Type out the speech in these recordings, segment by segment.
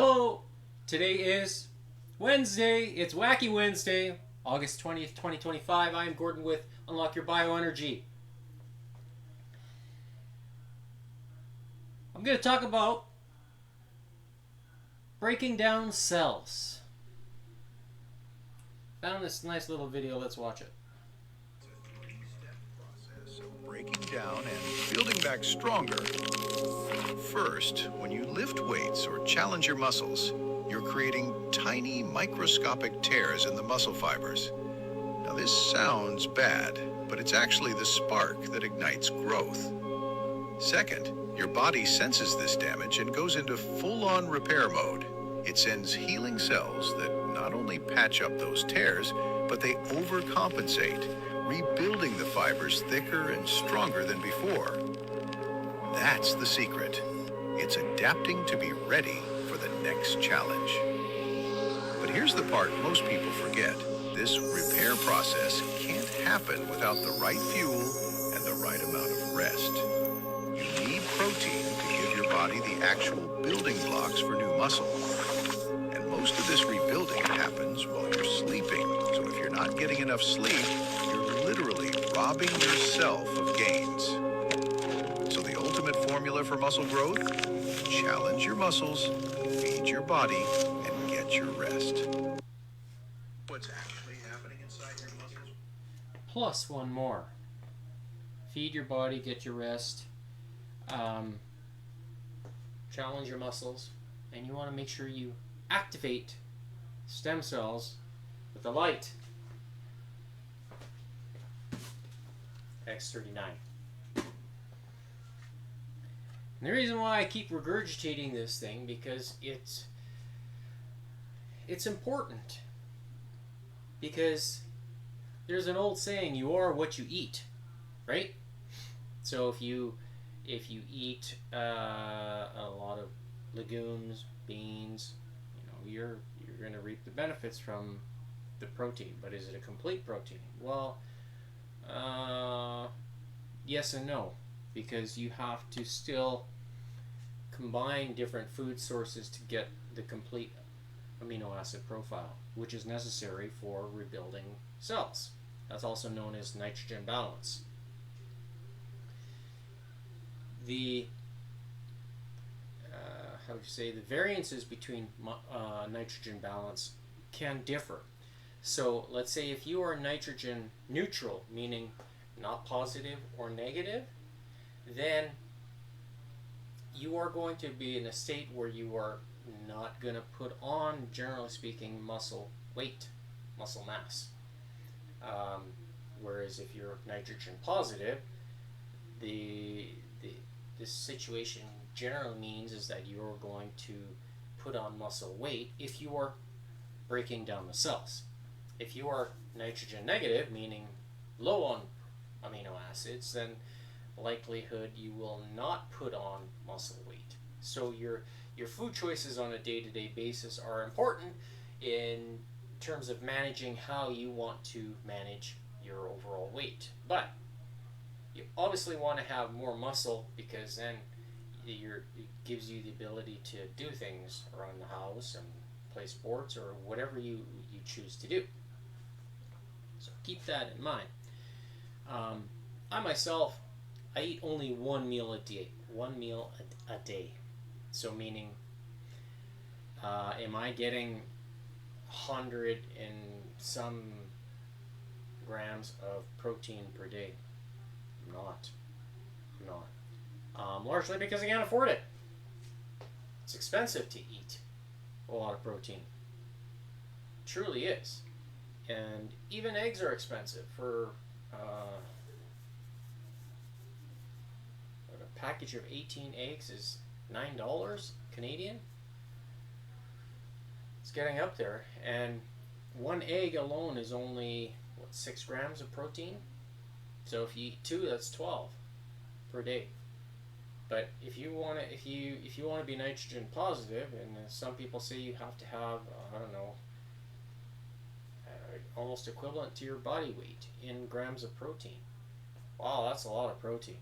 Hello! Today is Wednesday. It's Wacky Wednesday, August 20th, 2025. I am Gordon with Unlock Your Bioenergy. I'm going to talk about breaking down cells. Found this nice little video. Let's watch it. Process of breaking down and building back stronger. First, when you lift weights or challenge your muscles, you're creating tiny microscopic tears in the muscle fibers. Now this sounds bad, but it's actually the spark that ignites growth. Second, your body senses this damage and goes into full-on repair mode. It sends healing cells that not only patch up those tears, but they overcompensate, rebuilding the fibers thicker and stronger than before. That's the secret. It's adapting to be ready for the next challenge. But here's the part most people forget. This repair process can't happen without the right fuel and the right amount of rest. You need protein to give your body the actual building blocks for new muscle. And most of this rebuilding happens while you're sleeping. So if you're not getting enough sleep, you're literally robbing yourself of gains. So the ultimate formula for muscle growth? Challenge your muscles, feed your body, and get your rest. What's actually happening inside your muscles? Plus one more. Feed your body, get your rest, challenge your muscles, and you want to make sure you activate stem cells with the light. X39. And the reason why I keep regurgitating this thing, because it's important. Because there's an old saying, you are what you eat, right? So if you eat a lot of legumes, beans, you're going to reap the benefits from the protein. But is it a complete protein? Well, yes and no, because you have to still combine different food sources to get the complete amino acid profile, which is necessary for rebuilding cells. That's also known as nitrogen balance. The the variances between nitrogen balance can differ. So let's say if you are nitrogen neutral, meaning not positive or negative, then you are going to be in a state where you are not going to put on, generally speaking, muscle weight, muscle mass. Whereas if you're nitrogen positive, this situation generally means is that you're going to put on muscle weight if you are breaking down the cells. If you are nitrogen negative, meaning low on amino acids, then likelihood you will not put on muscle weight. So your food choices on a day-to-day basis are important in terms of managing how you want to manage your overall weight. But you obviously want to have more muscle, because then it gives you the ability to do things around the house and play sports or whatever you choose to do. So keep that in mind. I myself, I eat only one meal a day. One meal a day. So meaning, am I getting 100 and some grams of protein per day? I'm not. Largely because I can't afford it. It's expensive to eat a lot of protein. It truly is. And even eggs are expensive. For a package of 18 eggs is $9 Canadian. It's getting up there. And one egg alone is only 6 grams of protein. So if you eat 2, that's 12 per day. But if you want to be nitrogen positive, and some people say you have to have almost equivalent to your body weight in grams of protein. Wow, that's a lot of protein.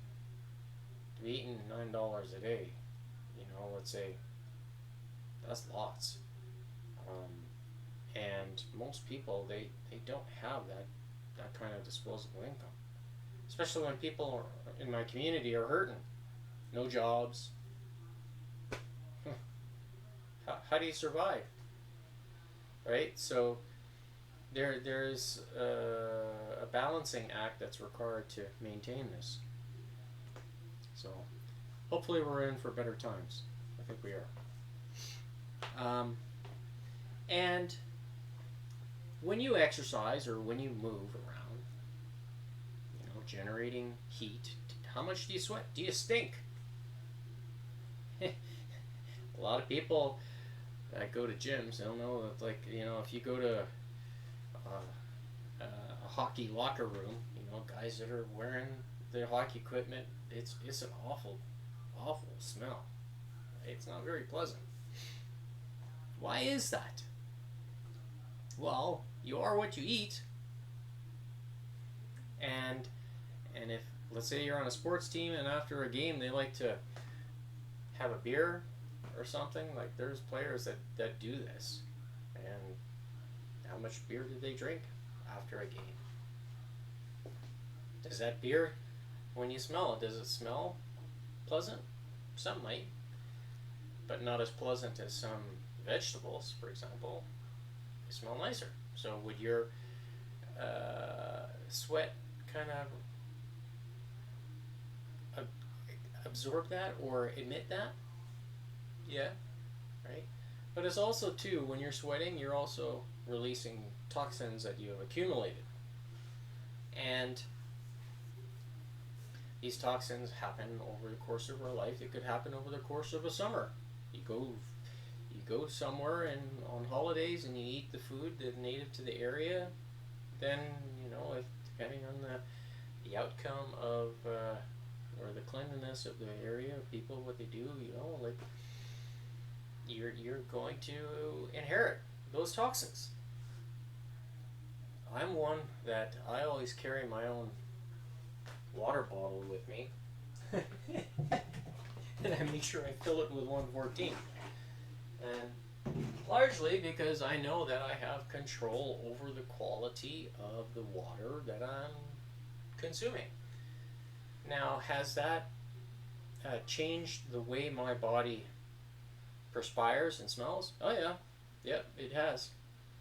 To be eating $9 a day, let's say That's lots. And most people, they don't have that kind of disposable income. Especially when people in my community are hurting. No jobs. How do you survive? Right? So there's a balancing act that's required to maintain this. So hopefully we're in for better times. I think we are. And when you exercise or when you move around, generating heat, how much do you sweat? Do you stink? A lot of people that go to gyms, they'll know that, like, if you go to a hockey locker room, guys that are wearing the hockey equipment, it's an awful smell. It's not very pleasant. Why is that? Well, you are what you eat. And if, let's say you're on a sports team and after a game they like to have a beer or something, like there's players that do this. And how much beer do they drink after a game? Does that beer, when you smell it, does it smell pleasant? Some might, but not as pleasant as some vegetables, for example. They smell nicer. So would your sweat kind of absorb that or emit that? Yeah, right? But it's also, too, when you're sweating, you're also releasing toxins that you have accumulated. And these toxins happen over the course of our life. It could happen over the course of a summer. You go somewhere and on holidays and you eat the food that's native to the area, then, if depending on the outcome of or the cleanliness of the area, people, what they do, like you're going to inherit those toxins. I'm one that I always carry my own water bottle with me, and I make sure I fill it with 114. And largely because I know that I have control over the quality of the water that I'm consuming. Now, has that changed the way my body perspires and smells? Oh yeah, yep, it has.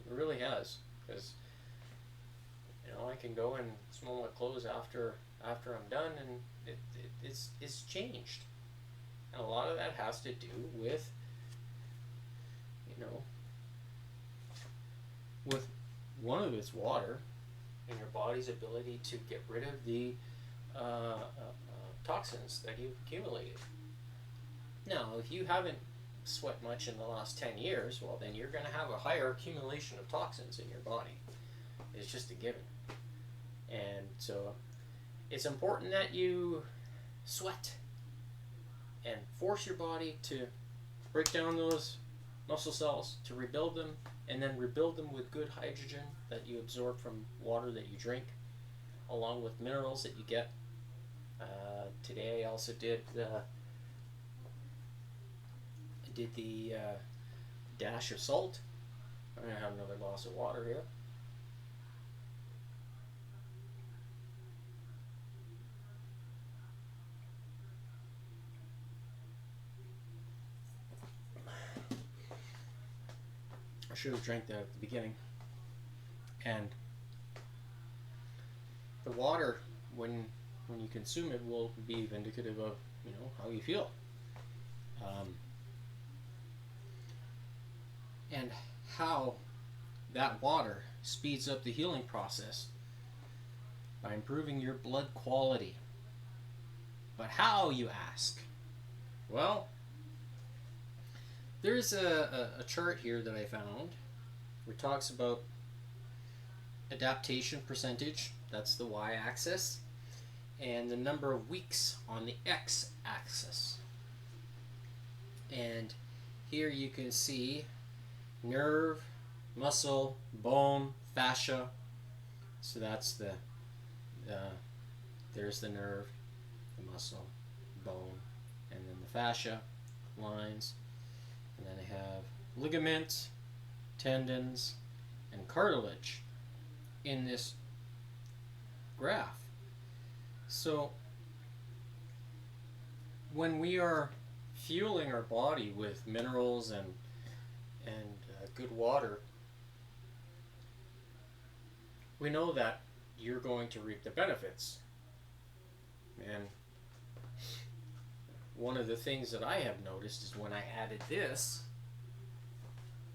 It really has. Because I can go and smell my clothes after I'm done, and it's changed. And a lot of that has to do with with one of its water and your body's ability to get rid of the toxins that you've accumulated. Now, if you haven't sweat much in the last 10 years, well, then you're going to have a higher accumulation of toxins in your body. It's just a given. And so it's important that you sweat and force your body to break down those muscle cells, to rebuild them, and then rebuild them with good hydrogen that you absorb from water that you drink, along with minerals that you get. Today I also did the dash of salt. I'm going to have another glass of water here. I should have drank that at the beginning. And the water, when you consume it, will be vindicative of how you feel. And how that water speeds up the healing process by improving your blood quality. But how, you ask? Well, there's a chart here that I found where it talks about adaptation percentage, that's the y-axis, and the number of weeks on the x-axis. And here you can see nerve, muscle, bone, fascia. So that's there's the nerve, the muscle, bone, and then the fascia lines. And then I have ligaments, tendons, and cartilage in this graph. So when we are fueling our body with minerals and good water, we know that you're going to reap the benefits. And one of the things that I have noticed is when I added this,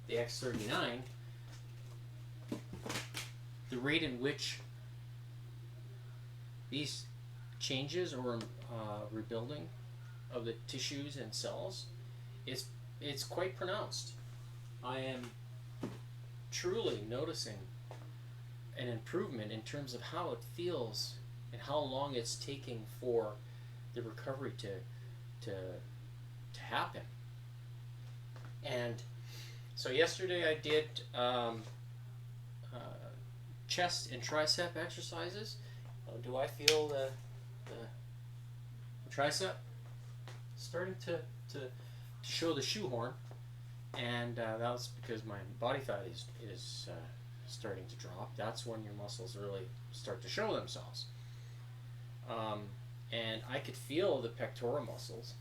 the X39, the rate in which these changes or rebuilding of the tissues and cells it's quite pronounced. I am truly noticing an improvement in terms of how it feels and how long it's taking for the recovery to happen. And so yesterday I did chest and tricep exercises. Do I feel the tricep starting to show the shoehorn? And that was because my body fat is starting to drop. That's when your muscles really start to show themselves. And I could feel the pectoral muscles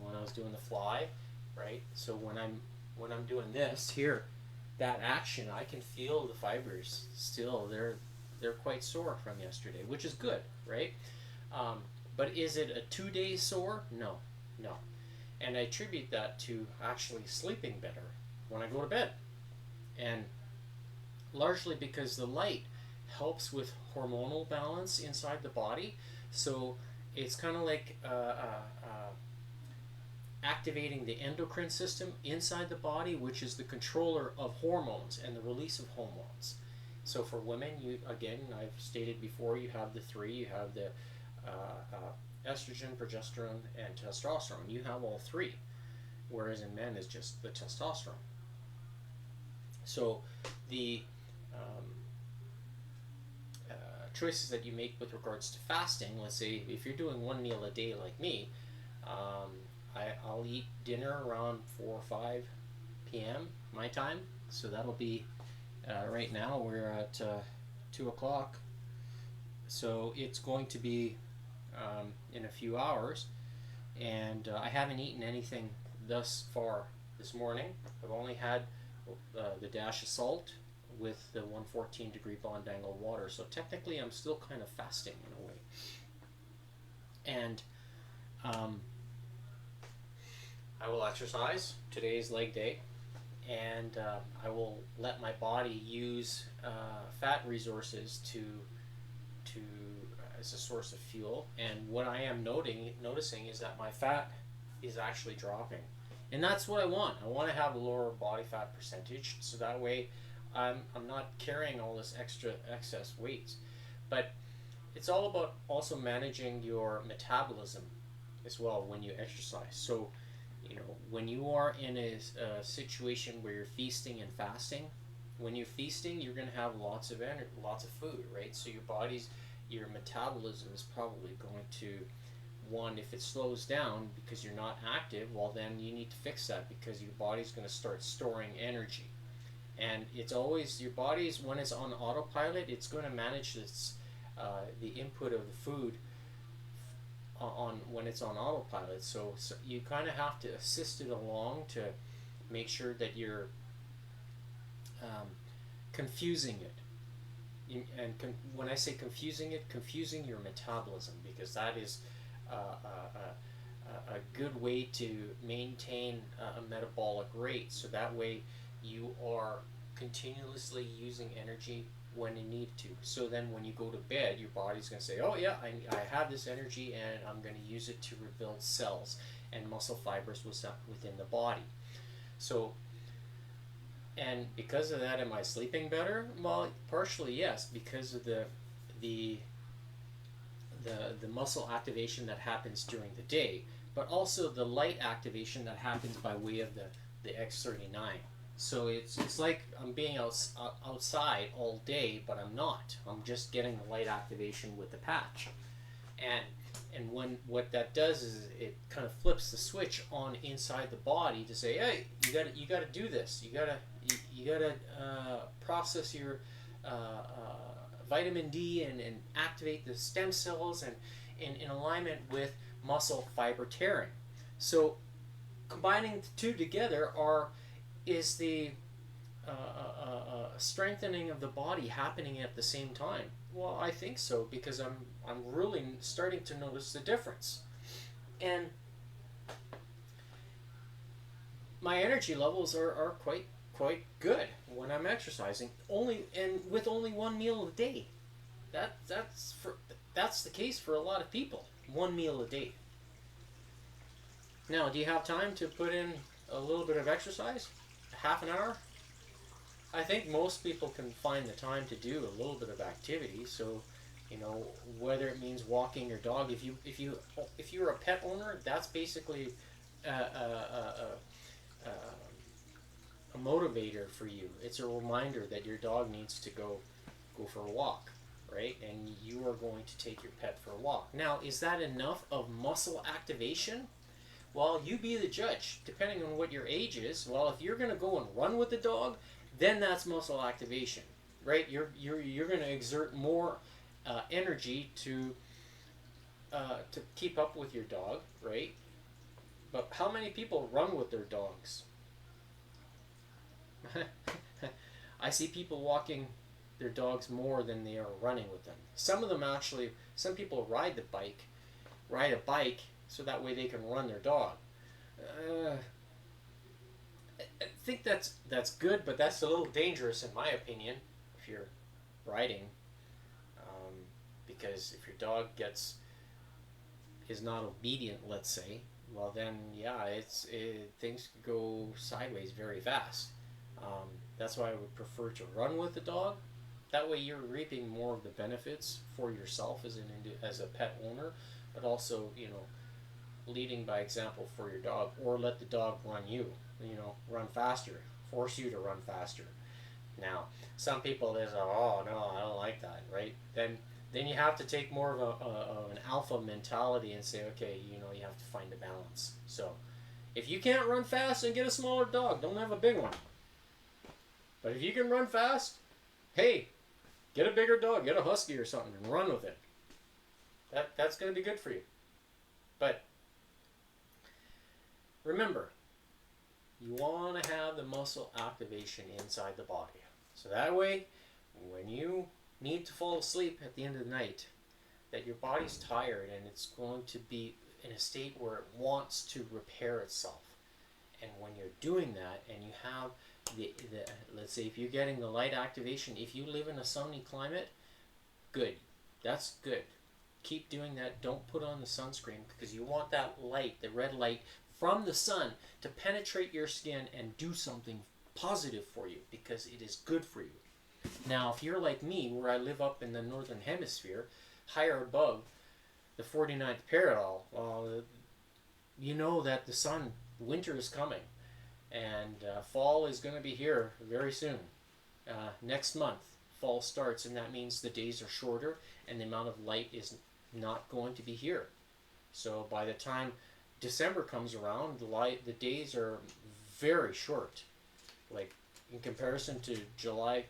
when I was doing the fly, right? So when I'm doing this here, that action, I can feel the fibers still. They're quite sore from yesterday, which is good, right? But is it a 2-day sore? No. And I attribute that to actually sleeping better when I go to bed. And largely because the light helps with hormonal balance inside the body. So it's kind of like activating the endocrine system inside the body, which is the controller of hormones and the release of hormones. So for women, I've stated before, you have the three. You have the estrogen, progesterone, and testosterone. You have all three, whereas in men is just the testosterone. So the choices that you make with regards to fasting, let's say if you're doing one meal a day like me, I'll eat dinner around 4 or 5 p.m. my time. So that'll be, right now we're at 2 o'clock. So it's going to be in a few hours. And I haven't eaten anything thus far this morning. I've only had the dash of salt with the 114 degree bond angle water. So technically I'm still kind of fasting in a way. And I will exercise. Today is leg day. And I will let my body use fat resources to as a source of fuel. And what I am noticing is that my fat is actually dropping. And that's what I want. I want to have a lower body fat percentage, so that way I'm not carrying all this excess weight. But it's all about also managing your metabolism as well when you exercise. So, when you are in a situation where you're feasting and fasting, when you're feasting, you're going to have lots of energy, lots of food, right? So your metabolism is probably going to, if it slows down because you're not active, well then you need to fix that because your body's going to start storing energy. And it's always, your body's, when it's on autopilot, it's going to manage this, the input of the food when it's on autopilot. So you kind of have to assist it along to make sure that you're confusing it. When I say confusing it, confusing your metabolism, because that is a good way to maintain a metabolic rate. So that way you are continuously using energy when you need to. So then when you go to bed, your body's going to say, oh yeah, I have this energy and I'm going to use it to rebuild cells and muscle fibers within the body. So, and because of that, am I sleeping better? Well, partially yes, because of the muscle activation that happens during the day, but also the light activation that happens by way of the X39. So it's like I'm being outside all day, but I'm not. I'm just getting the light activation with the patch. And when what that does is it kind of flips the switch on inside the body to say, hey, you gotta do this. You gotta process your vitamin D and activate the stem cells and in alignment with muscle fiber tearing. So combining the two together is the strengthening of the body happening at the same time. Well, I think so, because I'm really starting to notice the difference, and my energy levels are quite good when I'm exercising. With only one meal a day. That's the case for a lot of people. One meal a day. Now, do you have time to put in a little bit of exercise? Half an hour? I think most people can find the time to do a little bit of activity. So, whether it means walking your dog. If you're a pet owner, that's basically a motivator for you. It's a reminder that your dog needs to go for a walk, right? And you are going to take your pet for a walk. Now, is that enough of muscle activation? Well, you be the judge, depending on what your age is. Well, if you're going to go and run with the dog, then that's muscle activation, right? You're going to exert more energy to keep up with your dog, right? But how many people run with their dogs? I see people walking their dogs more than they are running with them. Some people ride a bike so that way they can run their dog. I think that's good, but that's a little dangerous in my opinion if you're riding, because if your dog is not obedient, let's say, well then things could go sideways very fast. That's why I would prefer to run with the dog. That way you're reaping more of the benefits for yourself as a pet owner, but also leading by example for your dog, or let the dog run you. Run faster, force you to run faster. Now, some people they say, "Oh no, I don't like that," right? Then you have to take more of an alpha mentality and say, okay, you have to find a balance. So, if you can't run fast, then get a smaller dog. Don't have a big one. But if you can run fast, hey, get a bigger dog, get a husky or something, and run with it. That's going to be good for you. But remember, you want to have the muscle activation inside the body. So that way, when you need to fall asleep at the end of the night, that your body's tired and it's going to be in a state where it wants to repair itself. And when you're doing that and you have let's say if you're getting the light activation, if you live in a sunny climate, good. That's good. Keep doing that. Don't put on the sunscreen, because you want that light, the red light from the sun, to penetrate your skin and do something positive for you, because it is good for you. Now, if you're like me, where I live up in the northern hemisphere, higher above the 49th parallel, you know that winter is coming, and fall is going to be here very soon. Next month, fall starts, and that means the days are shorter, and the amount of light is not going to be here. So by the time December comes around, the days are very short. Like in comparison to July,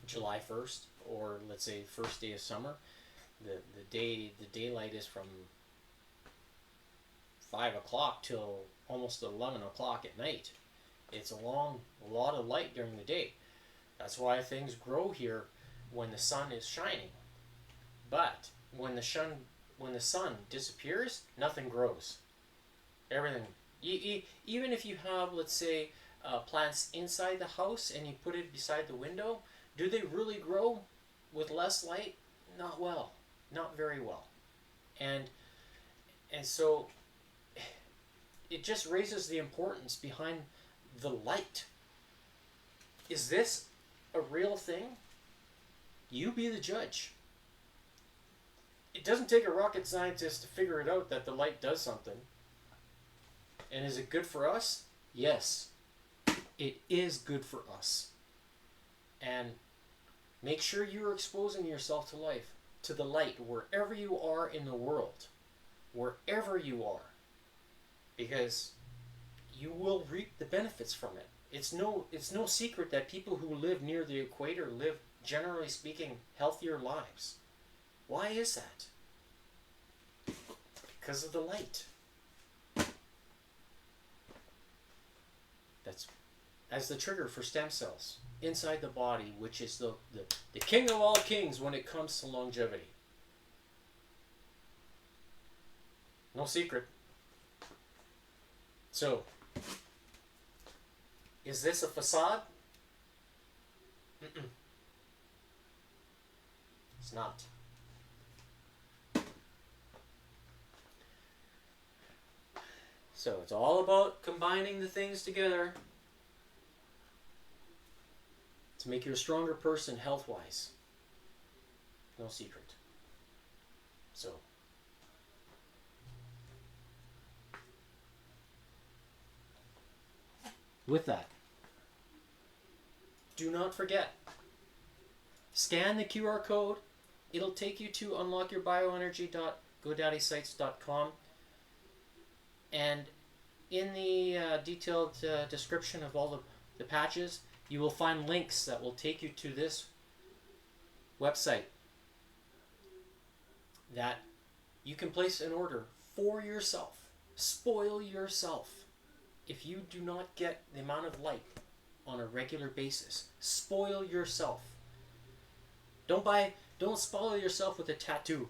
July 1st, or let's say first day of summer, the daylight is from 5 o'clock till almost 11 o'clock at night. It's a lot of light during the day. That's why things grow here when the sun is shining. But when the sun disappears, nothing grows. Everything. Even if you have, let's say, plants inside the house and you put it beside the window, do they really grow with less light? Not well. Not very well. And so it just raises the importance behind the light. Is this a real thing? You be the judge. It doesn't take a rocket scientist to figure it out that the light does something. And is it good for us? Yes. It is good for us. And make sure you're exposing yourself to to the light wherever you are in the world, wherever you are, because you will reap the benefits from it. It's no secret that people who live near the equator live, generally speaking, healthier lives. Why is that? Because of the light. That's as the trigger for stem cells inside the body, which is the king of all kings when it comes to longevity. No secret. So, is this a facade? Mm-mm. It's not. So it's all about combining the things together to make you a stronger person health-wise. No secret. So, with that, do not forget, scan the QR code. It'll take you to unlockyourbioenergy.godaddysite.com, and in the detailed description of all the patches, you will find links that will take you to this website that you can place an order for yourself. Spoil yourself. If you do not get the amount of light on a regular basis, spoil yourself. Don't spoil yourself with a tattoo.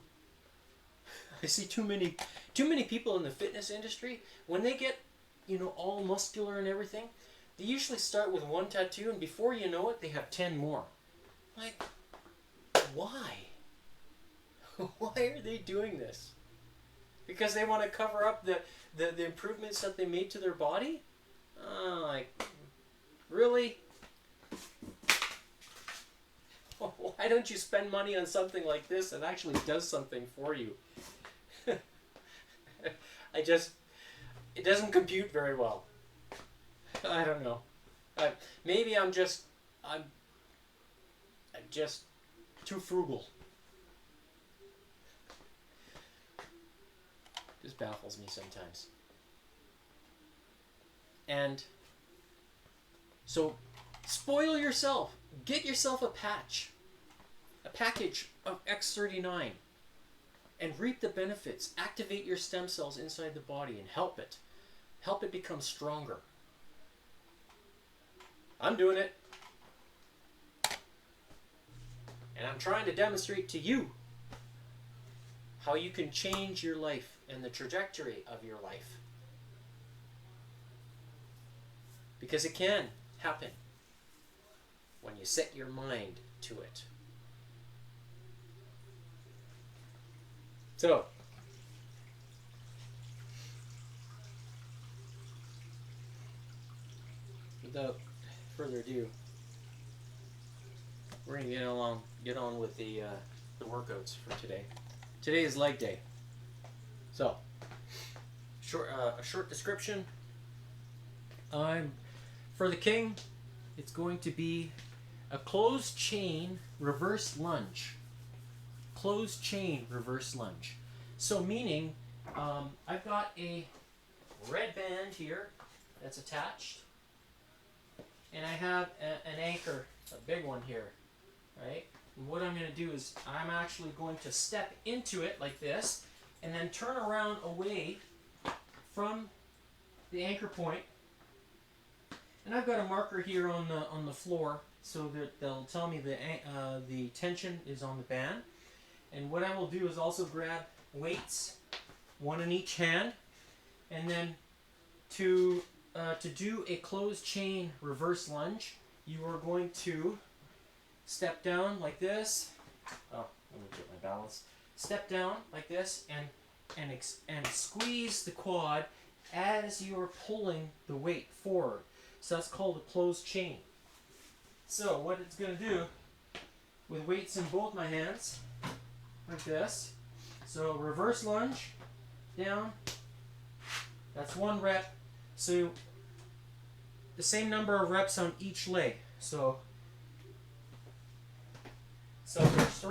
I see too many people in the fitness industry, when they get, all muscular and everything, they usually start with one tattoo, and before you know it, they have 10 more. Like, why? Why are they doing this? Because they want to cover up the improvements that they made to their body? Really? Why don't you spend money on something like this that actually does something for you? It doesn't compute very well. I don't know. Maybe I'm just too frugal. Just baffles me sometimes. And so, spoil yourself. Get yourself a package of X39, and reap the benefits. Activate your stem cells inside the body and help it become stronger. I'm doing it, and I'm trying to demonstrate to you how you can change your life and the trajectory of your life, because it can happen when you set your mind to it. So, without further ado, we're going to get on with the workouts for today. Today is leg day. So, a short description. For the king, it's going to be a closed chain reverse lunge. Closed chain reverse lunge. So meaning, I've got a red band here that's attached, and I have an anchor, a big one here, right? And what I'm going to do is I'm actually going to step into it like this, and then turn around away from the anchor point. And I've got a marker here on the floor, so that they'll tell me the tension is on the band. And what I will do is also grab weights, one in each hand, and then to do a closed chain reverse lunge, you are going to step down like this. Oh, let me get my balance. Step down like this and squeeze the quad as you are pulling the weight forward. So that's called a closed chain. So what it's going to do, with weights in both my hands, like this. So reverse lunge, down. That's one rep. So the same number of reps on each leg. So there's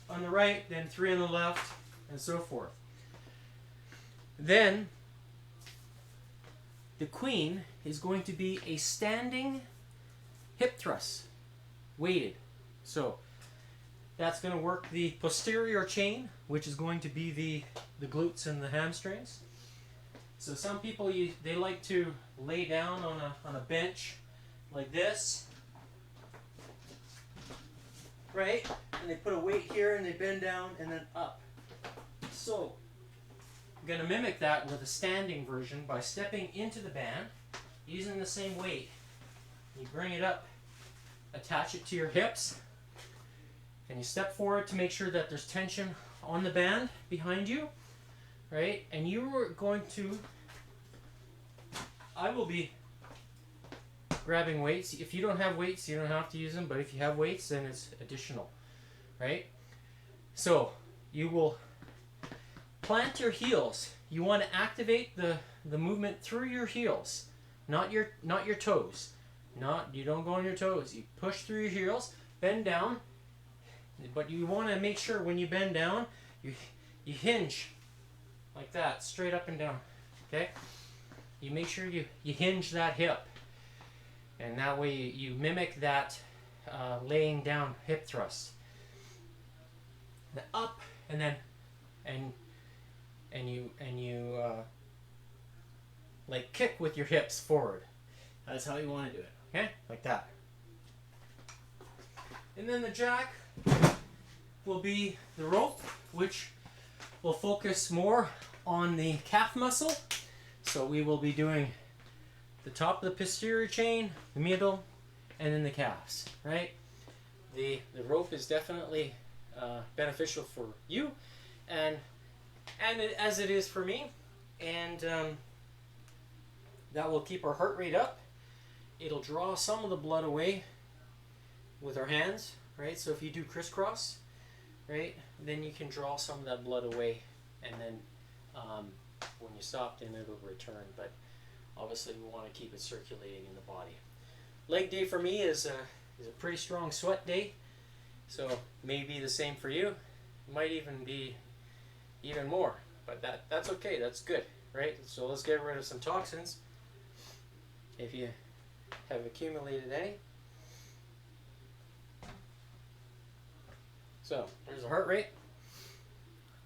on the right, then 3 on the left, and so forth. Then the queen is going to be a standing hip thrust, weighted. So that's going to work the posterior chain, which is going to be the glutes and the hamstrings. So some people, they like to lay down on a bench like this, right? And they put a weight here and they bend down and then up. So I'm going to mimic that with a standing version by stepping into the band, using the same weight. You bring it up, attach it to your hips, and you step forward to make sure that there's tension on the band behind you, right? And you are going to, I will be grabbing weights. If you don't have weights, you don't have to use them, but if you have weights, then it's additional, right? So you will plant your heels. You want to activate the movement through your heels, not your toes. You don't go on your toes. You push through your heels, bend down, but you want to make sure when you bend down, you hinge like that, straight up and down. Okay? You make sure you hinge that hip, and that way you mimic that laying down hip thrust. The up and then and you like kick with your hips forward. That's how you want to do it. Okay? Like that. And then the jack will be the rope, which will focus more on the calf muscle. So we will be doing the top of the posterior chain, the middle, and then the calves, right? The rope is definitely beneficial for you, and as it is for me, and that will keep our heart rate up. It'll draw some of the blood away with our hands, right? So if you do crisscross, right, then you can draw some of that blood away, and then when you stop, then it'll return. But obviously, we want to keep it circulating in the body. Leg day for me is a pretty strong sweat day, so maybe the same for you. Might even be even more, but that's okay. That's good, right? So let's get rid of some toxins if you have accumulated any. So there's the heart rate.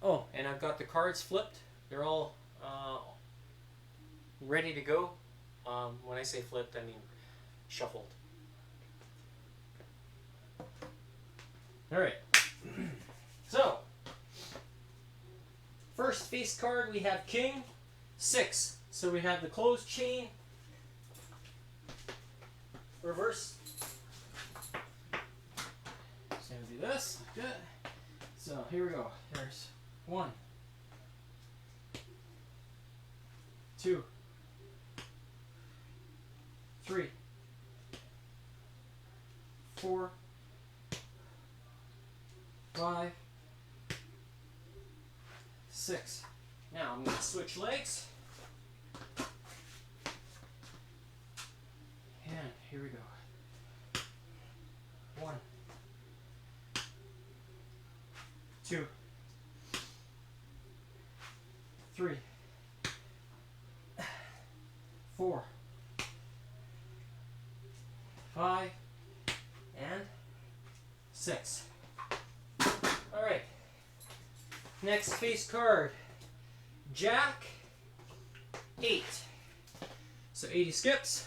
Oh, and I've got the cards flipped. They're all ready to go. When I say flipped, I mean shuffled. All right. So first face card, we have King 6. So we have the closed chain, reverse. So I'm gonna do this. Good. So here we go. There's 1, 2, 3, 4, 5, 6. Now I'm going to switch legs. And here we go. 1, 2, 3, 4, 5, and 6. All right. Next face card, Jack 8. So 80 skips.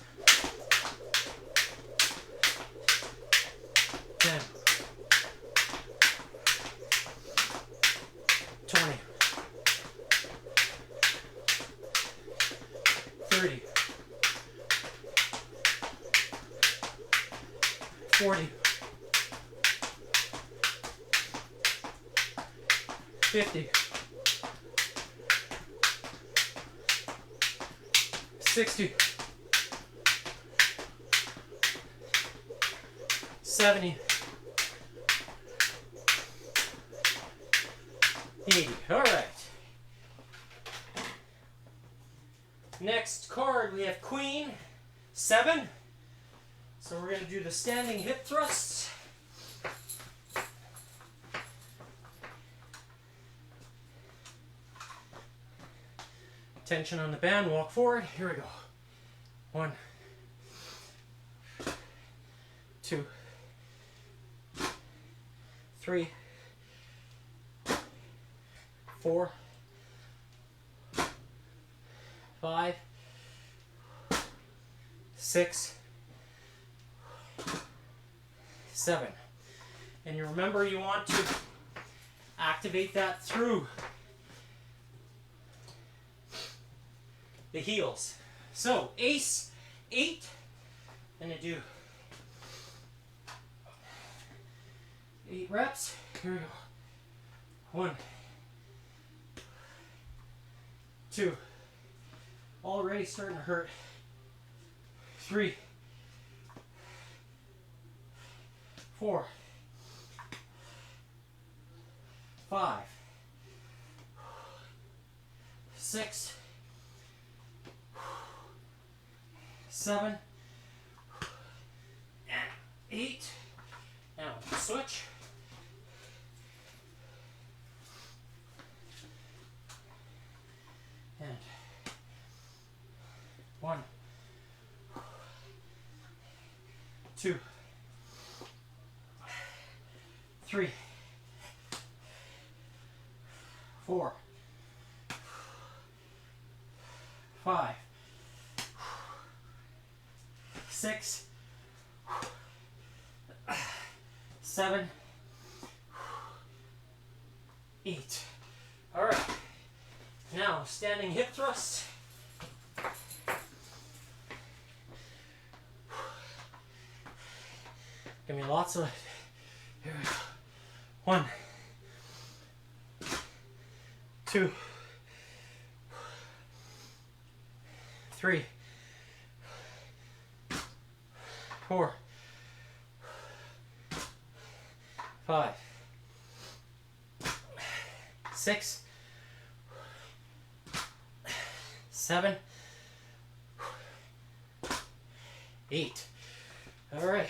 10, 20, 30, 40, 50, 60, 70, 80. All right. Next card, we have Queen 7. So we're going to do the standing hip thrusts. tension on the band, walk forward. Here we go. 1, 2, 3, 4, 5, 6, 7. And you remember you want to activate that through the heels. So ace 8, and I do 8 reps. Here we go. 1, 2, already starting to hurt. 3, 4, 5, 6, 7, and 8. Now switch. And 1, 2, 3, 4, 5, 6, 7, 8. All right. Now standing hip thrusts. Give me lots of. Here we go. 1, 2, 3, 4, 5, 6, 7, 8. All right.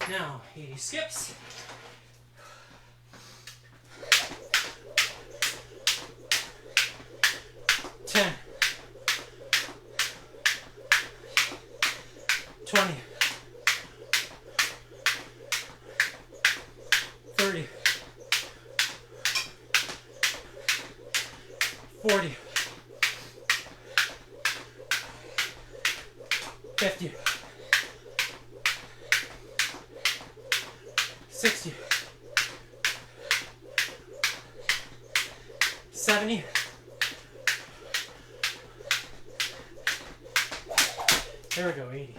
Now 80 skips. 10, 20, 30, 40, 50, 60, 70, there we go, 80.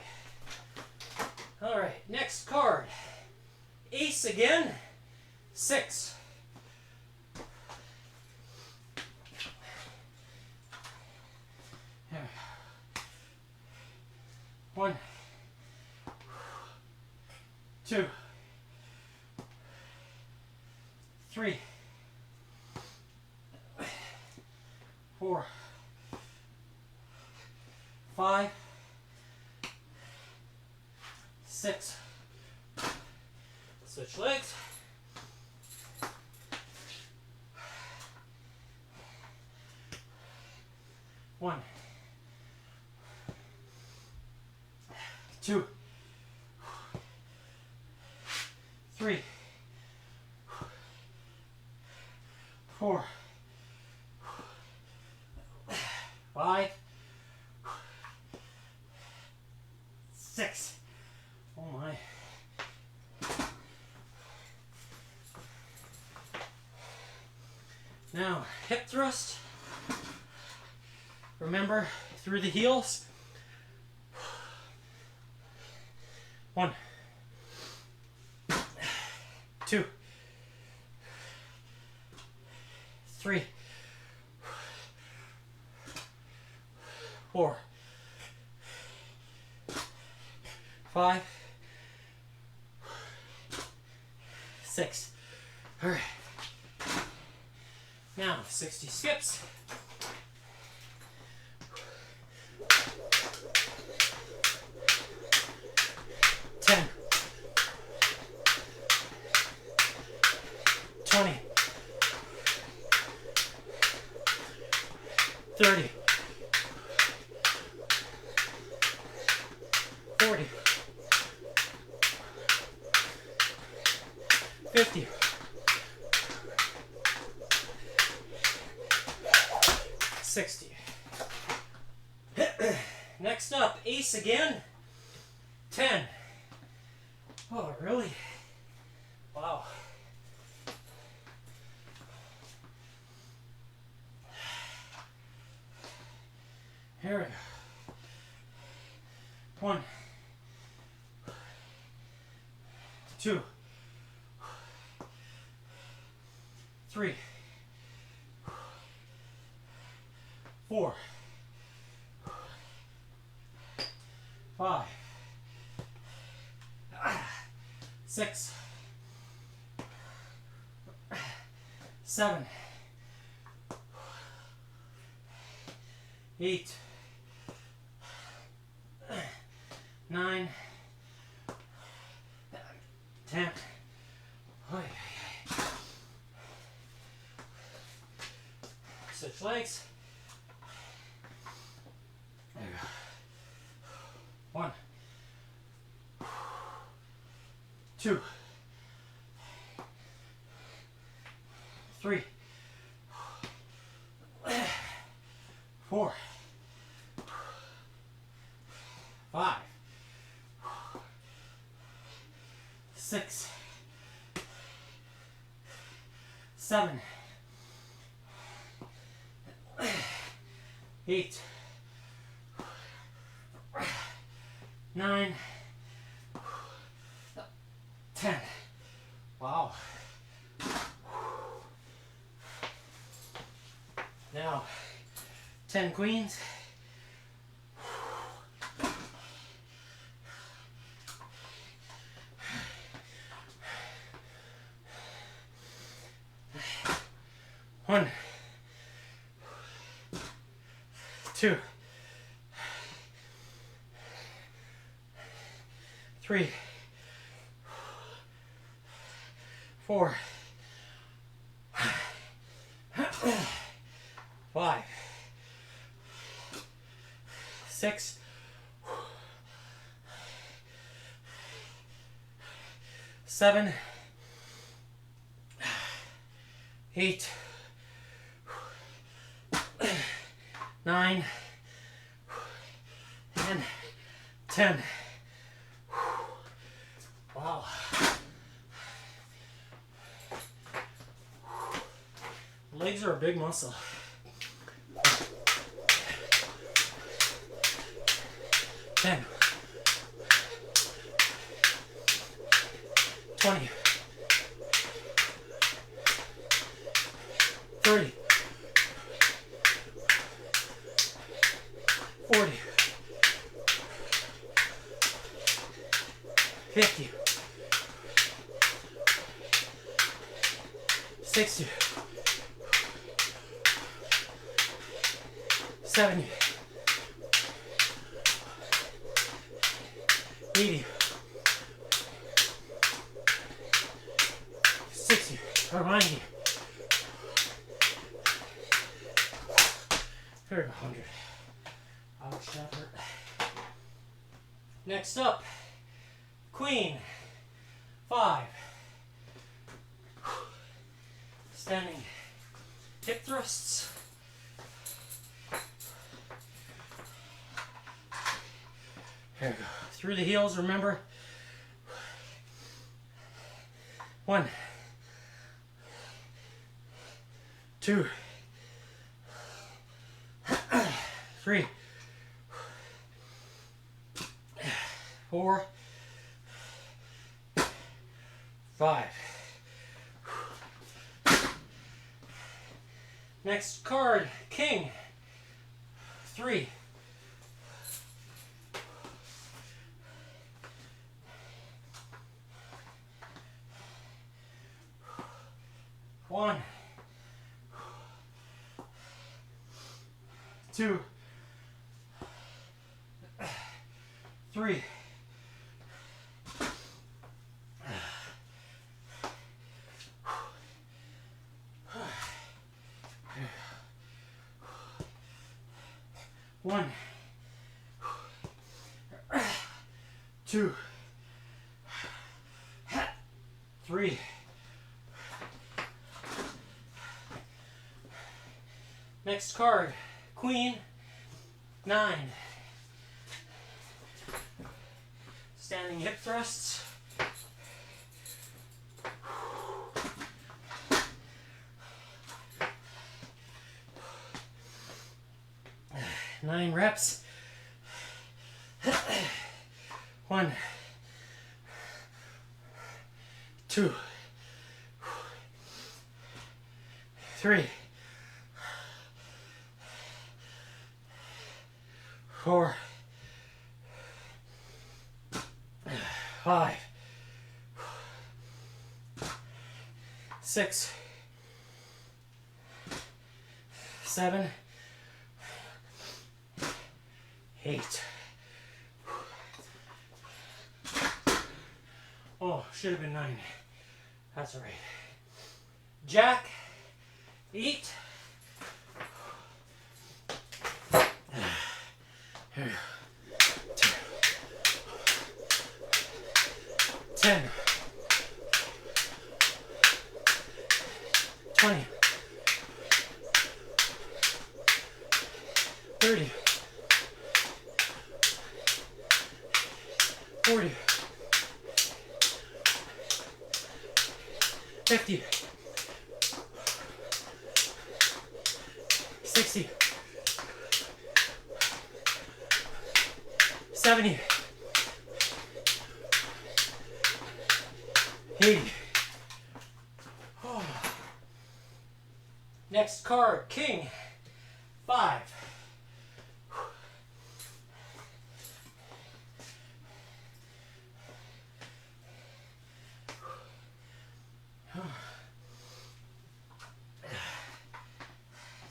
All right, next card. Ace again, 6. There we go. 1, 2, 3, 4, 5, 6. Switch legs. 1, 2, 3, 4, 5, 6. Oh my. Now, hip thrust. Remember, through the heels. 1, 2, 3, 4, 5, 6. All right. Now 60 skips. 10, 20, 30, 40, 50, 60. Next up, ace again. 10. Oh, really? Wow. Here we go. 1, 2, 3, 4, 5, 6, 7, 8, 9, 10. Switch legs. There you go. 1, 2, 3, 4, 5, 6, 7, 8, 9, 10. Wow. Now, 10 queens. One, 2, 3, 4, 5, 6, 7, 8, 9, and 10. Wow. Legs are a big muscle. 10, 20, 30, 40, 50, 60, 70, 80, 60, or 90, 100. Ouch, that hurt. Next up, queen, 5. Standing hip thrusts. Here we go. Through the heels, remember. 1, 2, 3, 4, 5. Next card, king, 3. 1, 2, 3, 4, 1, 2, 3, next card, Queen, 9, standing hip thrusts, 9 reps, 1, 2, 3, 4, 5, 6, 7, 8. Oh, should have been 9. That's all right. Jack, eat. Here we go. 10, 20, 30, 40, 50, 60, 70, 80. Oh. Next card, King, 5.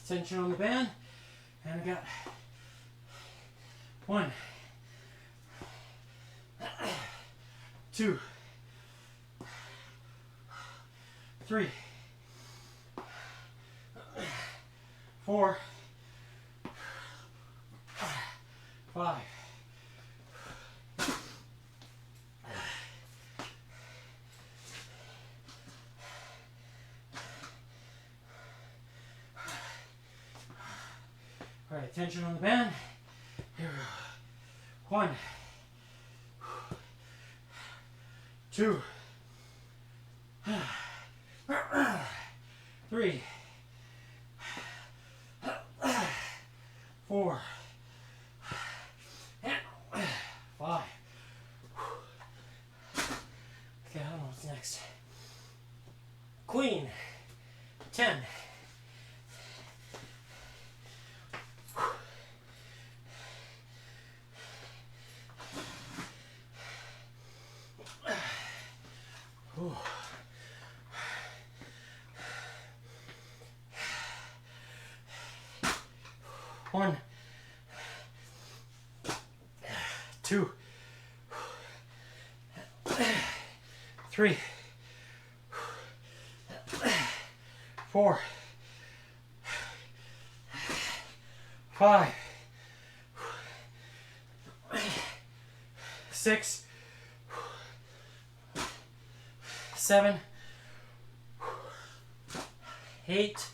Tension on the band, and I got 1, 2, 3, 4, 5, 'Alright, tension on the band. Here we go. 1, 2, 3, 4, 5. Okay, I don't know what's next. Queen, 10. Ooh. 1, 2, 3, 4, 5, 6, 7, 8,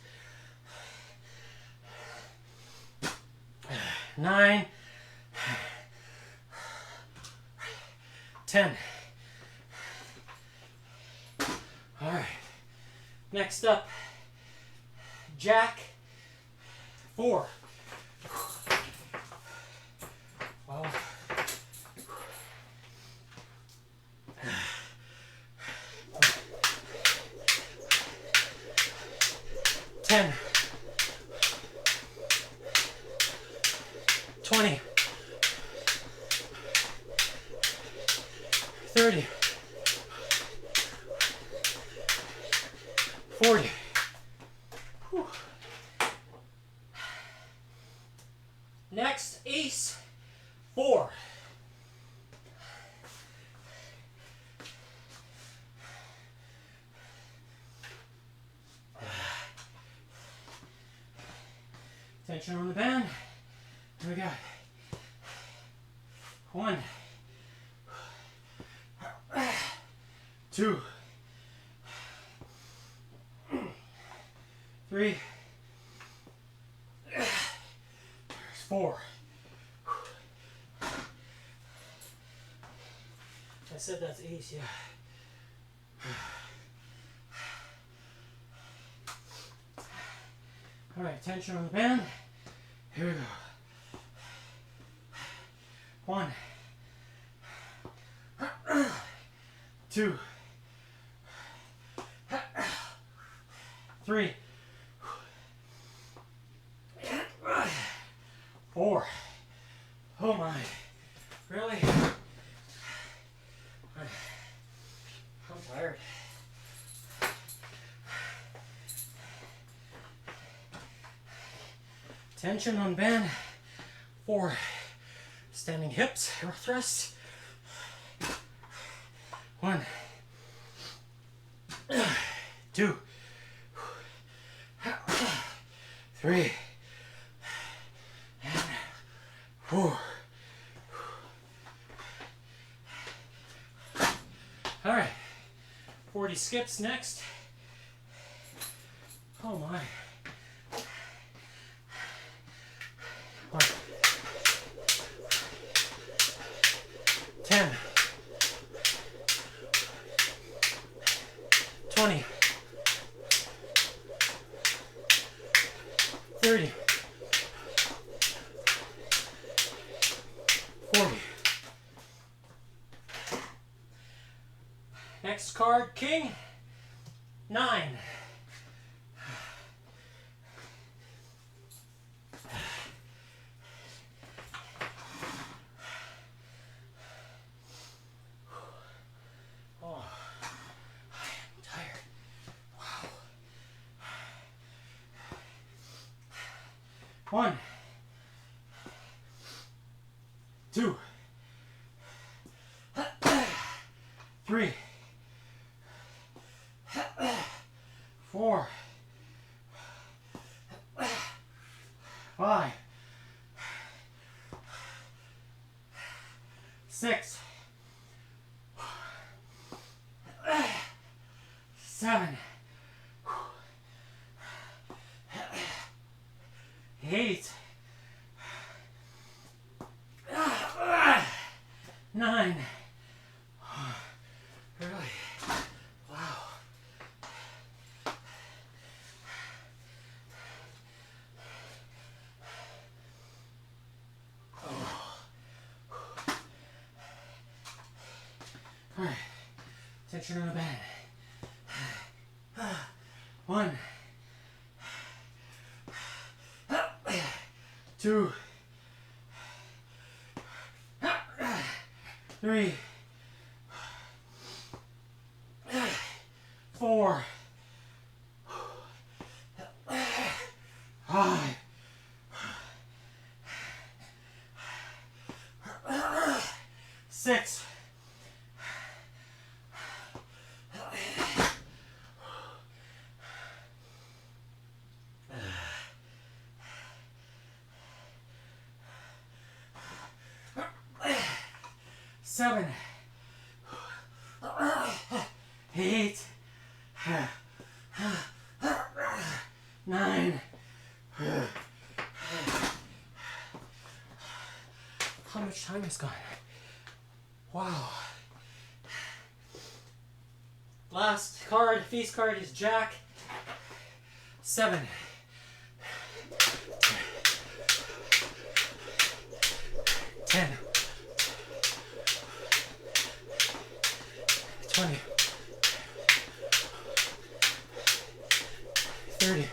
9, 10. All right. Next up, Jack, 4. Well, 10, 20, 30, 40. Whew. Next, ace, 4. Tension on the band. Here we go. 1, 2, 3, 4. I said that's 8, yeah. All right, tension on the band. Here we go. 1, 2, 3, 4. Oh my, really? I'm tired. Tension on band 4. Standing hips or thrust. 1, 2, 3, and 4. All right, 40 skips next. Oh my. 1, 10, 20, 30, 40. Next card, King 9. Oh, I'm tired. Wow. 1, 2, 3, 4, 5, 6, 7, 8, 9. Really? Wow. All right. Tension on the band. 1, 2, 3, 4, 5, 6, 7, 8, 9. How much time has gone? Wow. Last card, feast card is Jack 7. 10, 20, 30,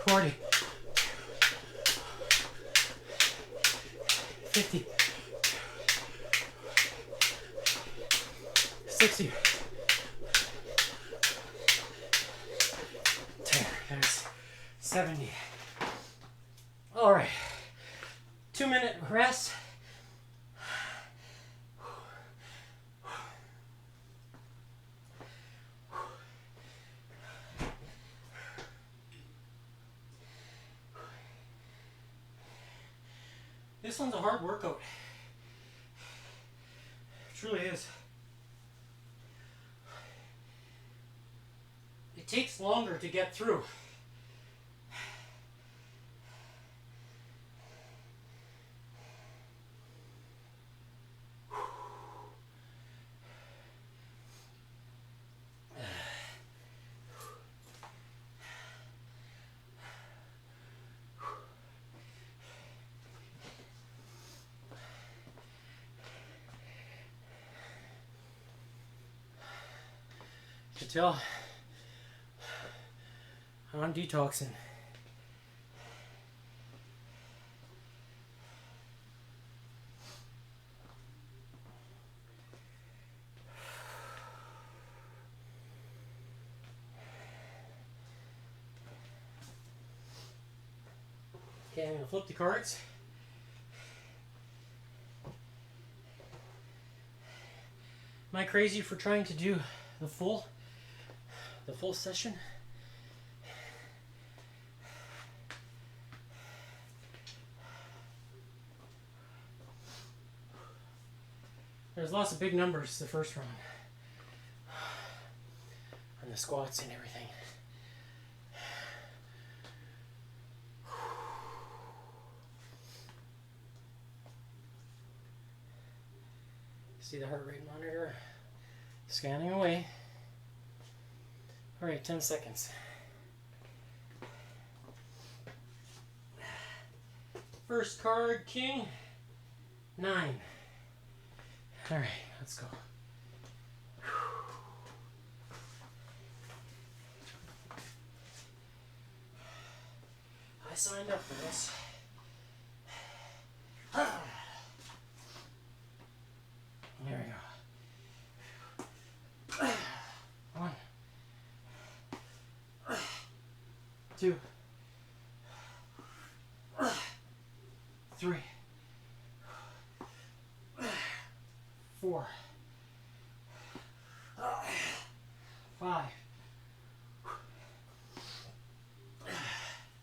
40, 50, 60, 10, there's 70. All right, 2-minute rest. This one's a hard workout. It truly is. It takes longer to get through. You can tell I'm detoxing. Okay, I'm going to flip the cards. Am I crazy for trying to do the full session? There's lots of big numbers the first round. And the squats and everything. See the heart rate monitor scanning away. All right, 10 seconds. First card, King, 9. All right, let's go. I signed up for this. There we go. 1, 2, 3, 4, 5,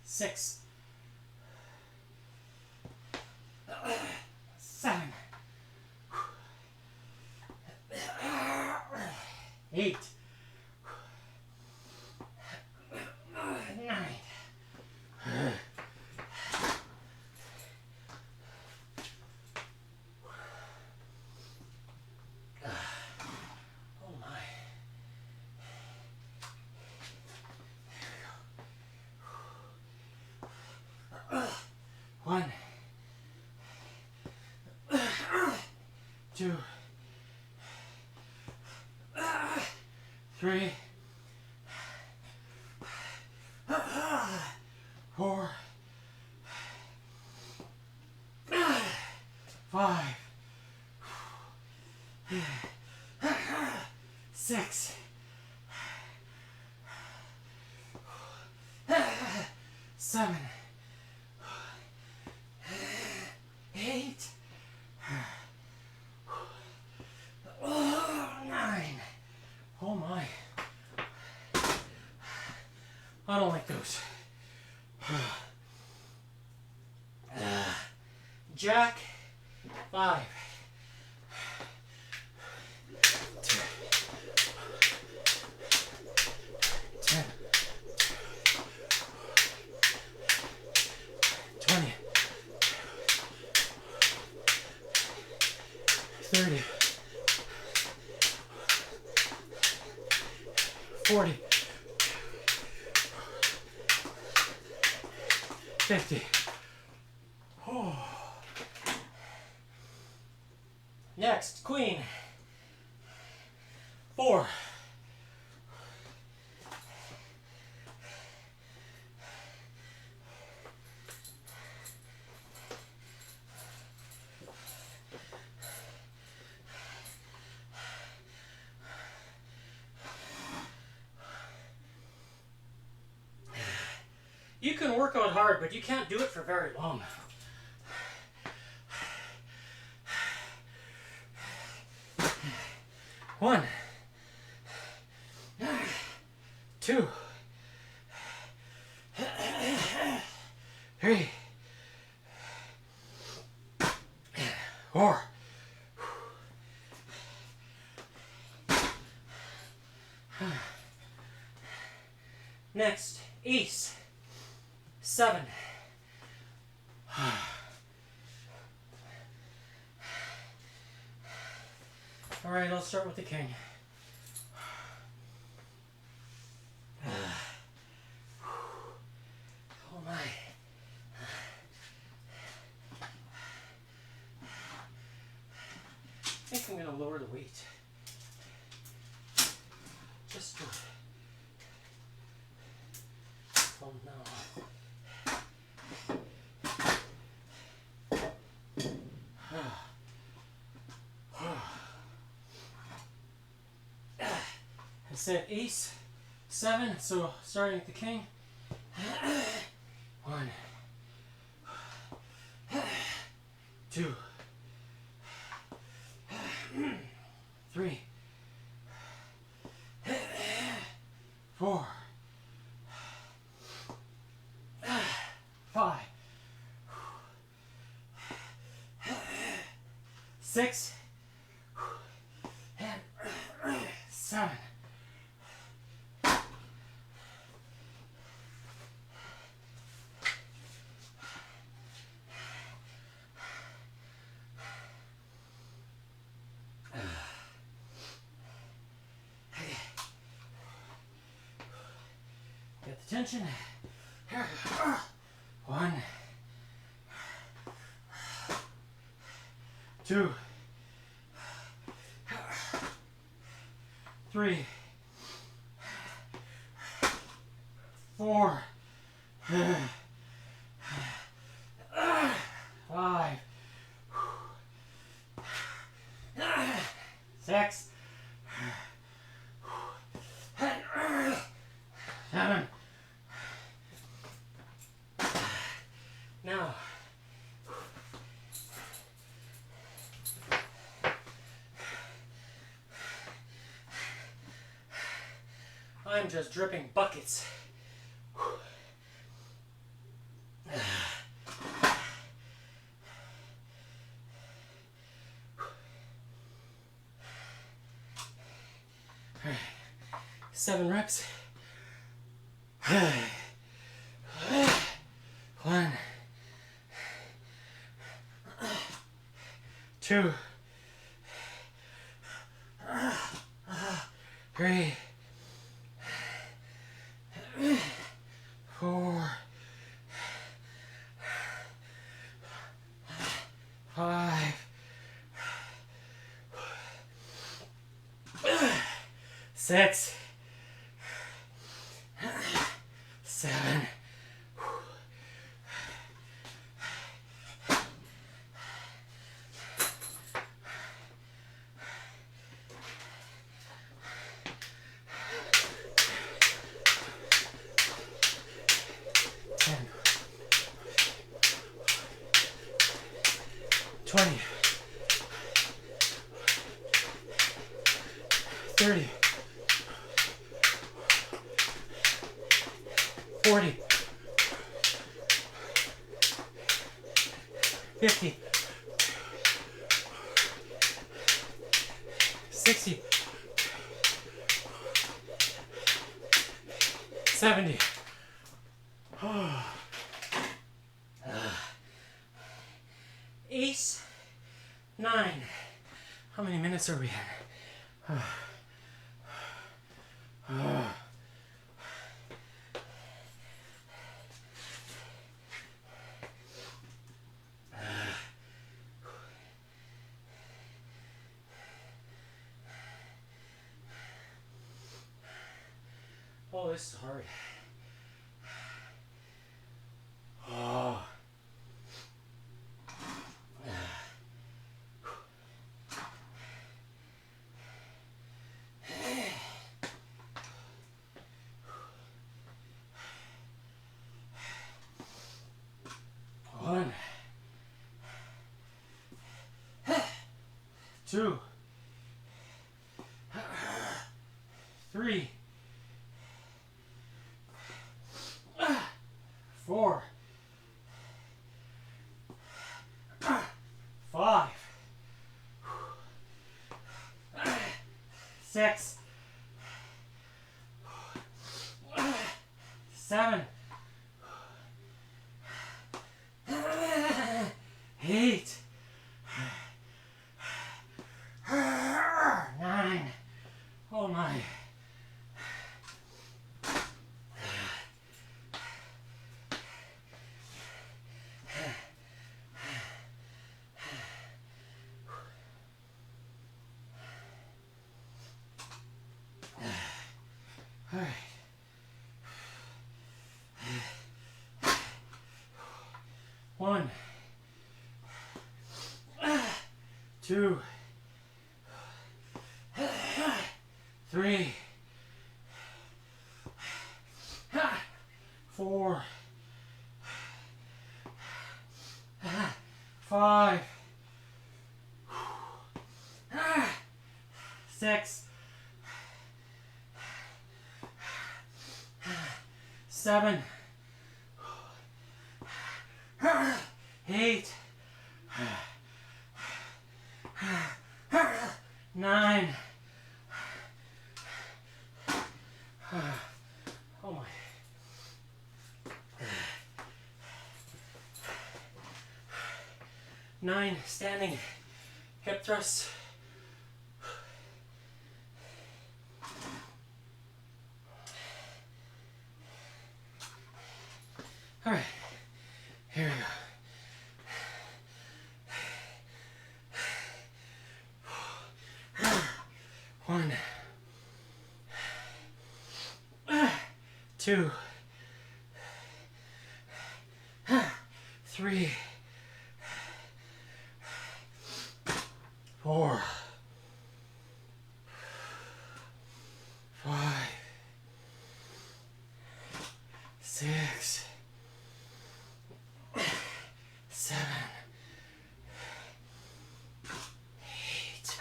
6, 7, 8, 9. Oh my. One, 2, 3, 4, 5, 6, 7, 8, 9. Oh my. I don't like those. Jack, 5. 10, 20, 30, 40, 50. Oh. Next, Queen. 4. You can work out hard, but you can't do it for very long. 1, 2, 3, 4. Next, ace. 7. All right, I'll start with the king. Oh my. I think I'm going to lower the weight. Just to from now on. I said ace, 7, so starting with the king. 1, 2, 3, 4, 5, 6, and 7. Get the tension. 1, 2, 3, 4, 5, 6, 7. Now, I'm just dripping buckets. All right. 7 reps. 1, 2, 3, 4, 5, 6, 7. 10, 20, 30, 40, 50, 60, 70. Ace, 9. How many minutes are we in? Oh, this is hard. Oh. 1, 2, 3, 4, 5, 6, 7, 8, 9. Oh my. 1, 2, 3, 4, 5, 6, 7, 8, 9. Oh my. 9, standing hip thrusts. All right, here we go. 1, 2, 3, 4, 5, 6, 7, 8,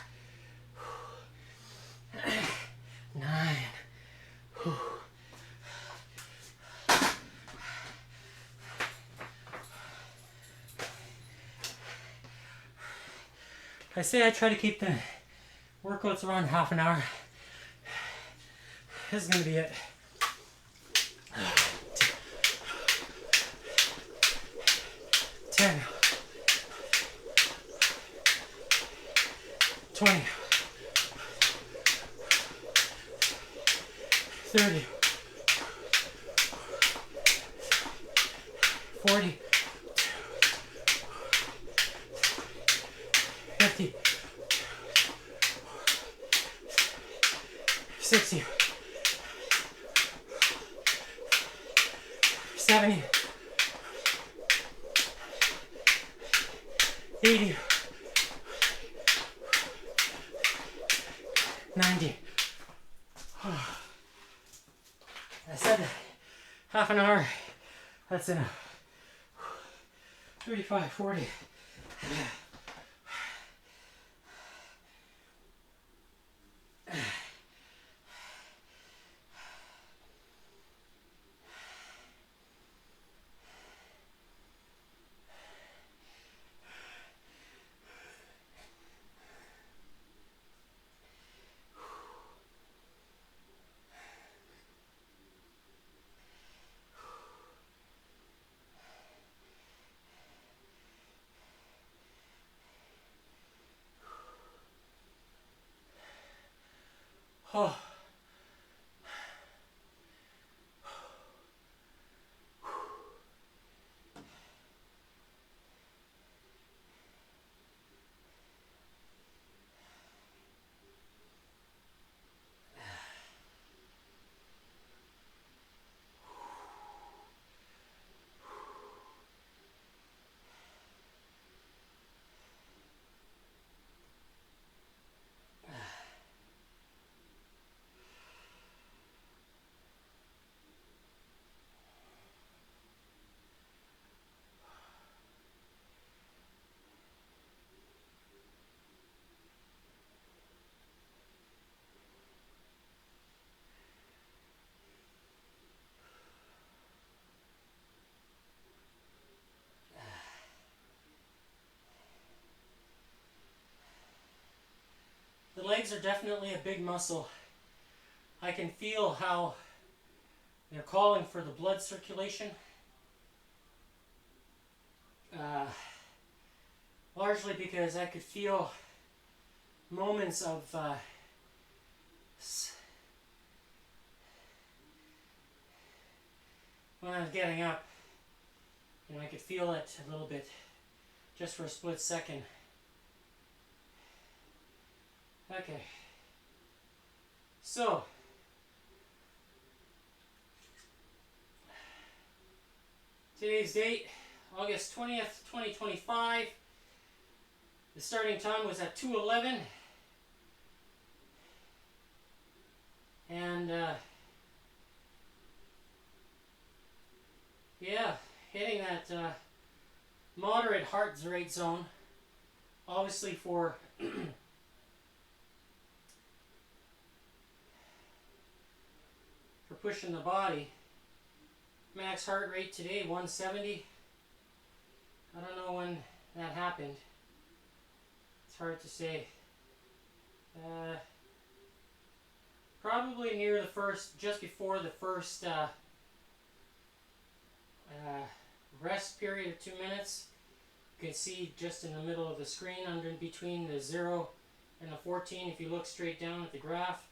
9. I say I try to keep the workouts around half an hour. This is going to be it. 10, 20, 30, 40, 50, 60, 70, 80, 90. I said half an hour. That's enough. 35, 40. Oh. legs are definitely a big muscle. I can feel how they're calling for the blood circulation. Largely because I could feel moments of when I was getting up, I could feel it a little bit, just for a split second. Okay, so today's date, August 20th, 2025. The starting time was at 2:11, and yeah, hitting that moderate heart rate zone, obviously for for pushing the body. Max heart rate today 170. I don't know when that happened. It's hard to say. Probably near the first, just before the first rest period of 2 minutes. You can see just in the middle of the screen, under between the 0 and the 14, if you look straight down at the graph.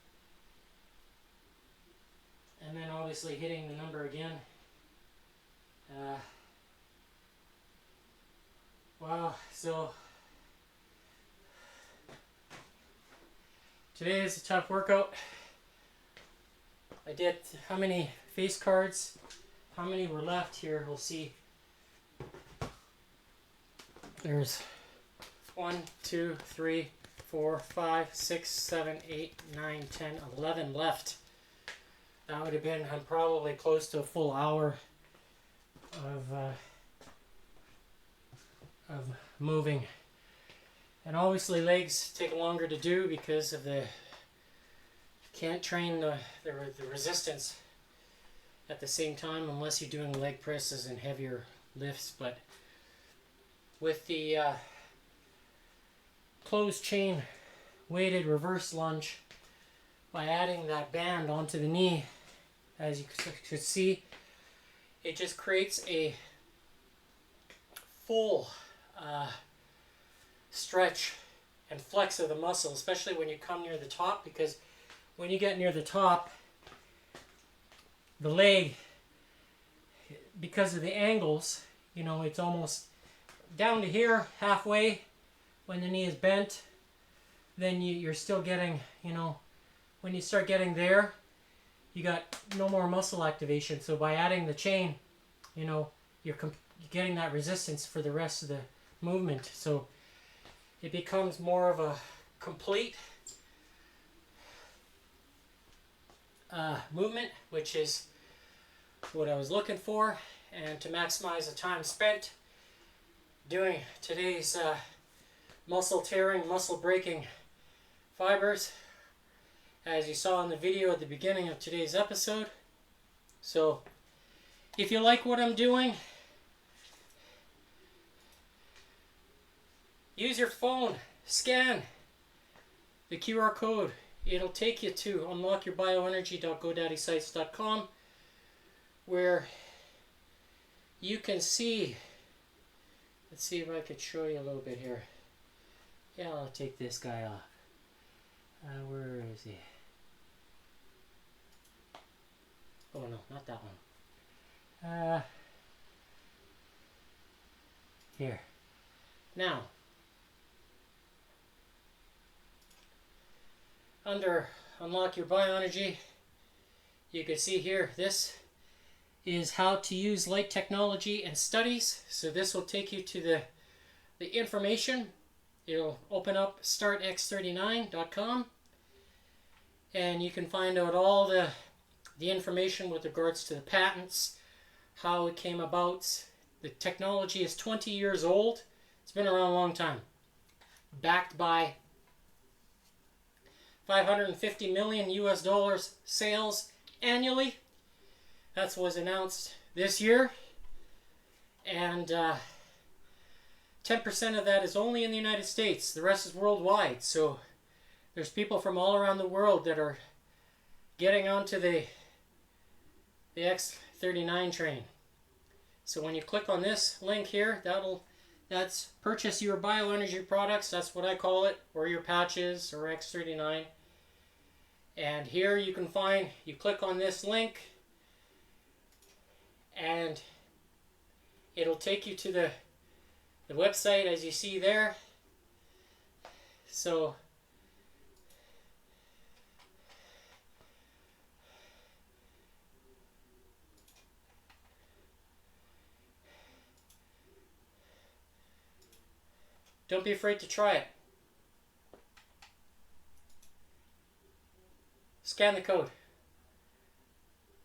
And then obviously hitting the number again. Wow, so today is a tough workout. I did how many face cards? How many were left here? We'll see. There's 1, 2, 3, 4, 5, 6, 7, 8, 9, 10, 11 left. That would have been, I'm probably close to a full hour of moving. And obviously legs take longer to do because of the, can't train the resistance at the same time unless you're doing leg presses and heavier lifts. But with the closed chain weighted reverse lunge, by adding that band onto the knee, as you could see, it just creates a full stretch and flex of the muscle, especially when you come near the top, because when you get near the top, the leg, because of the angles, it's almost down to here halfway when the knee is bent. Then you're still getting, when you start getting there, you got no more muscle activation. So by adding the chain, you're getting that resistance for the rest of the movement. So it becomes more of a complete movement, which is what I was looking for. And to maximize the time spent doing today's muscle tearing, muscle breaking fibers, as you saw in the video at the beginning of today's episode. So if you like what I'm doing, use your phone, scan the QR code. It'll take you to unlockyourbioenergy.godaddysites.com, where you can see, let's see if I could show you a little bit here. Yeah, I'll take this guy off. Where is he? Oh no, not that one. Here. Now, under Unlock Your Bioenergy, you can see here, this is how to use light technology and studies. So this will take you to the information. It'll open up startx39.com, and you can find out all the information with regards to the patents, how it came about. The technology is 20 years old. It's been around a long time. Backed by $550 million US sales annually. That was announced this year. And 10% of that is only in the United States. The rest is worldwide. So There's people from all around the world that are getting onto the X39 train. So when you click on this link here, that's purchase your bioenergy products. That's what I call it, or your patches, or X39. And here you can find, you click on this link, and it'll take you to the website as you see there. So don't be afraid to try it. Scan the code.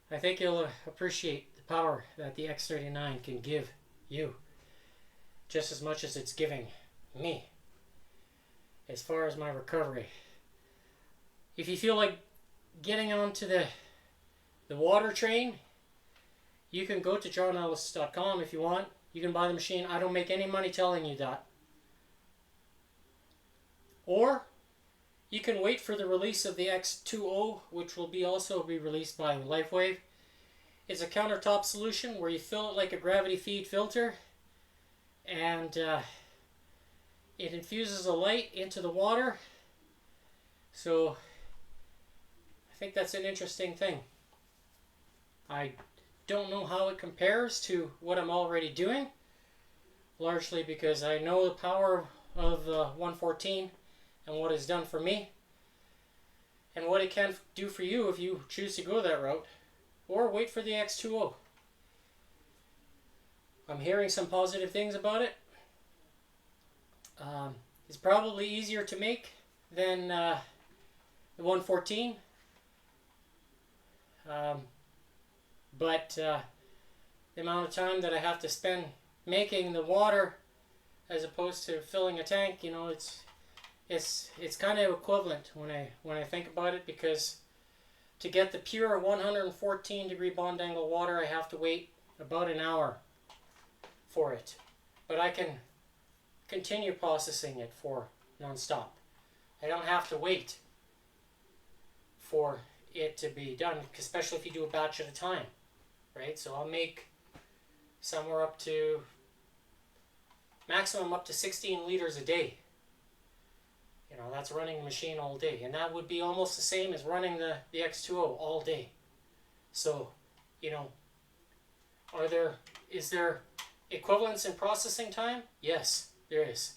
I think you'll appreciate the power that the X39 can give you, just as much as it's giving me as far as my recovery. If you feel like getting onto the water train, you can go to johnellis.com if you want. You can buy the machine. I don't make any money telling you that. Or you can wait for the release of the X2O, which will also be released by LifeWave. It's a countertop solution where you fill it like a gravity feed filter, and it infuses a light into the water. So I think that's an interesting thing. I don't know how it compares to what I'm already doing, largely because I know the power of 114 and what it's done for me, and what it can do for you if you choose to go that route, or wait for the X2O. I'm hearing some positive things about it. It's probably easier to make than the 114, but the amount of time that I have to spend making the water as opposed to filling a tank, you know, it's kind of equivalent when I think about it, because to get the pure 114 degree bond angle water, I have to wait about an hour for it. But I can continue processing it for non-stop. I don't have to wait for it to be done, especially if you do a batch at a time, right? So I'll make somewhere up to, maximum up to 16 liters a day. You know, that's running the machine all day. And that would be almost the same as running the X2O all day. So, you know, is there equivalence in processing time? Yes, there is.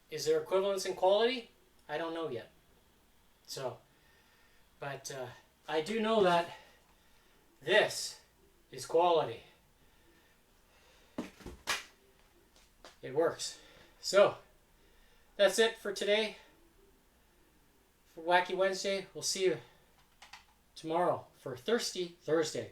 Is there equivalence in quality? I don't know yet. So, but I do know that this is quality. It works. So, that's it for today. For Wacky Wednesday, we'll see you tomorrow for Thirsty Thursday.